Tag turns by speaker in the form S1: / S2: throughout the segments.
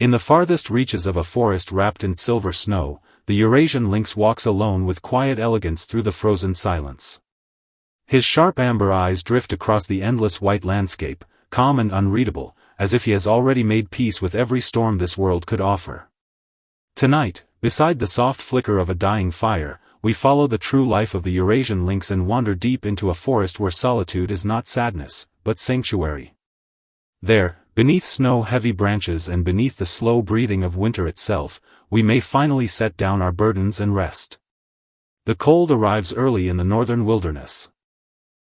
S1: In the farthest reaches of a forest wrapped in silver snow, the Eurasian lynx walks alone with quiet elegance through the frozen silence. His sharp amber eyes drift across the endless white landscape, calm and unreadable, as if he has already made peace with every storm this world could offer. Tonight, beside the soft flicker of a dying fire, we follow the true life of the Eurasian lynx and wander deep into a forest where solitude is not sadness, but sanctuary. There, beneath snow-heavy branches and beneath the slow breathing of winter itself, we may finally set down our burdens and rest. The cold arrives early in the northern wilderness.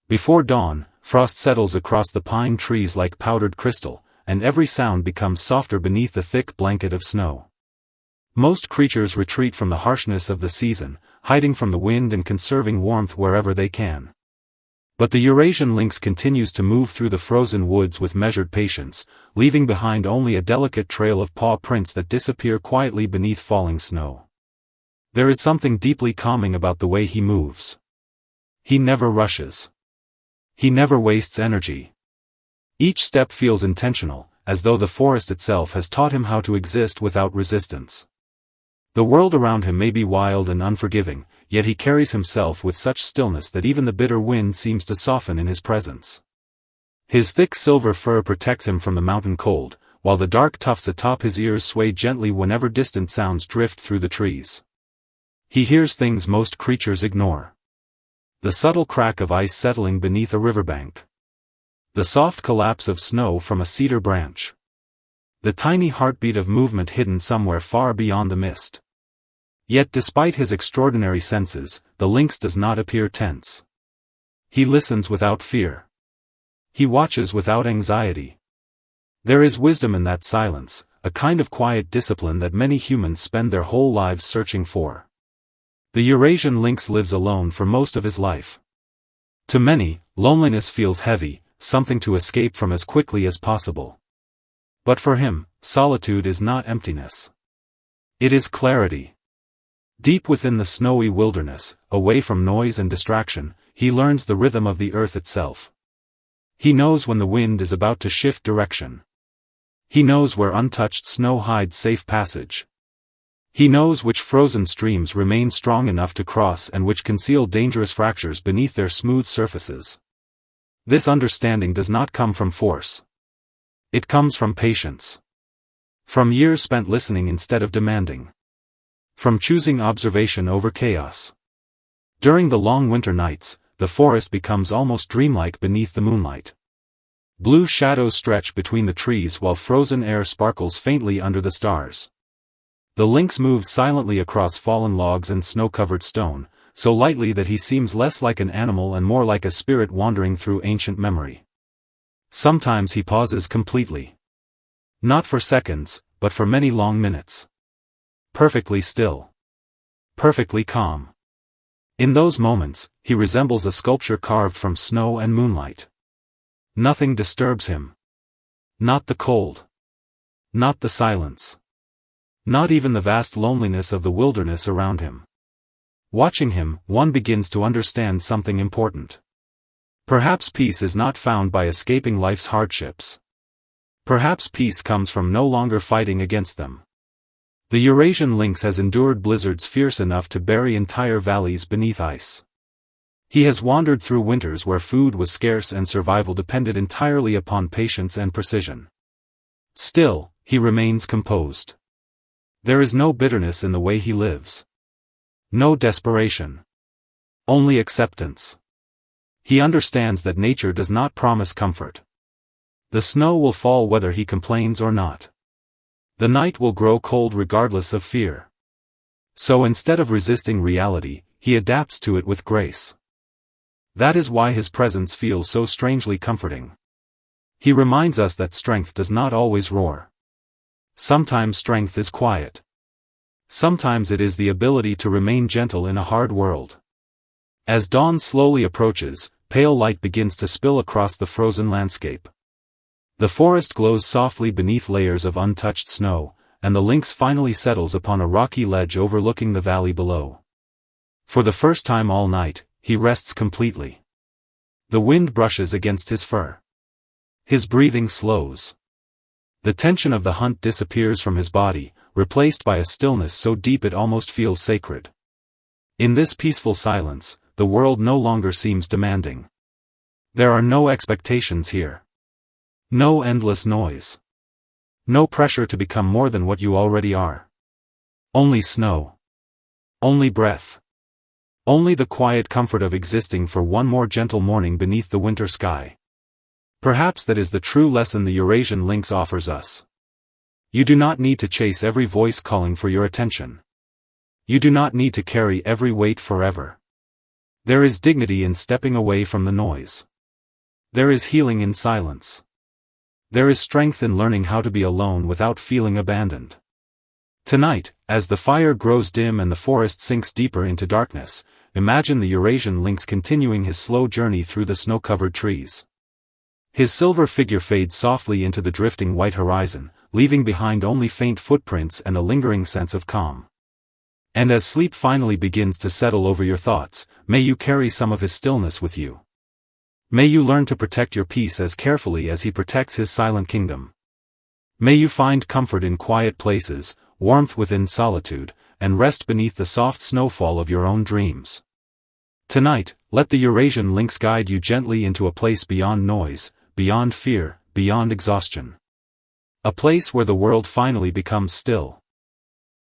S1: Before dawn, frost settles across the pine trees like powdered crystal, and every sound becomes softer beneath the thick blanket of snow. Most creatures retreat from the harshness of the season, hiding from the wind and conserving warmth wherever they can. But the Eurasian lynx continues to move through the frozen woods with measured patience, leaving behind only a delicate trail of paw prints that disappear quietly beneath falling snow. There is something deeply calming about the way he moves. He never rushes. He never wastes energy. Each step feels intentional, as though the forest itself has taught him how to exist without resistance. The world around him may be wild and unforgiving, yet he carries himself with such stillness that even the bitter wind seems to soften in his presence. His thick silver fur protects him from the mountain cold, while the dark tufts atop his ears sway gently whenever distant sounds drift through the trees. He hears things most creatures ignore. The subtle crack of ice settling beneath a riverbank. The soft collapse of snow from a cedar branch. The tiny heartbeat of movement hidden somewhere far beyond the mist. Yet despite his extraordinary senses, the lynx does not appear tense. He listens without fear. He watches without anxiety. There is wisdom in that silence, a kind of quiet discipline that many humans spend their whole lives searching for. The Eurasian lynx lives alone for most of his life. To many, loneliness feels heavy, something to escape from as quickly as possible. But for him, solitude is not emptiness. It is clarity. Deep within the snowy wilderness, away from noise and distraction, he learns the rhythm of the earth itself. He knows when the wind is about to shift direction. He knows where untouched snow hides safe passage. He knows which frozen streams remain strong enough to cross and which conceal dangerous fractures beneath their smooth surfaces. This understanding does not come from force. It comes from patience. From years spent listening instead of demanding. From choosing observation over chaos. During the long winter nights, the forest becomes almost dreamlike beneath the moonlight. Blue shadows stretch between the trees while frozen air sparkles faintly under the stars. The lynx moves silently across fallen logs and snow-covered stone, so lightly that he seems less like an animal and more like a spirit wandering through ancient memory. Sometimes he pauses completely. Not for seconds, but for many long minutes. Perfectly still. Perfectly calm. In those moments, he resembles a sculpture carved from snow and moonlight. Nothing disturbs him. Not the cold. Not the silence. Not even the vast loneliness of the wilderness around him. Watching him, one begins to understand something important. Perhaps peace is not found by escaping life's hardships. Perhaps peace comes from no longer fighting against them. The Eurasian lynx has endured blizzards fierce enough to bury entire valleys beneath ice. He has wandered through winters where food was scarce and survival depended entirely upon patience and precision. Still, he remains composed. There is no bitterness in the way he lives. No desperation. Only acceptance. He understands that nature does not promise comfort. The snow will fall whether he complains or not. The night will grow cold regardless of fear. So instead of resisting reality, he adapts to it with grace. That is why his presence feels so strangely comforting. He reminds us that strength does not always roar. Sometimes strength is quiet. Sometimes it is the ability to remain gentle in a hard world. As dawn slowly approaches, pale light begins to spill across the frozen landscape. The forest glows softly beneath layers of untouched snow, and the lynx finally settles upon a rocky ledge overlooking the valley below. For the first time all night, he rests completely. The wind brushes against his fur. His breathing slows. The tension of the hunt disappears from his body, replaced by a stillness so deep it almost feels sacred. In this peaceful silence, the world no longer seems demanding. There are no expectations here. No endless noise. No pressure to become more than what you already are. Only snow. Only breath. Only the quiet comfort of existing for one more gentle morning beneath the winter sky. Perhaps that is the true lesson the Eurasian lynx offers us. You do not need to chase every voice calling for your attention. You do not need to carry every weight forever. There is dignity in stepping away from the noise. There is healing in silence. There is strength in learning how to be alone without feeling abandoned. Tonight, as the fire grows dim and the forest sinks deeper into darkness, imagine the Eurasian lynx continuing his slow journey through the snow-covered trees. His silver figure fades softly into the drifting white horizon, leaving behind only faint footprints and a lingering sense of calm. And as sleep finally begins to settle over your thoughts, may you carry some of his stillness with you. May you learn to protect your peace as carefully as he protects his silent kingdom. May you find comfort in quiet places, warmth within solitude, and rest beneath the soft snowfall of your own dreams. Tonight, let the Eurasian lynx guide you gently into a place beyond noise, beyond fear, beyond exhaustion. A place where the world finally becomes still.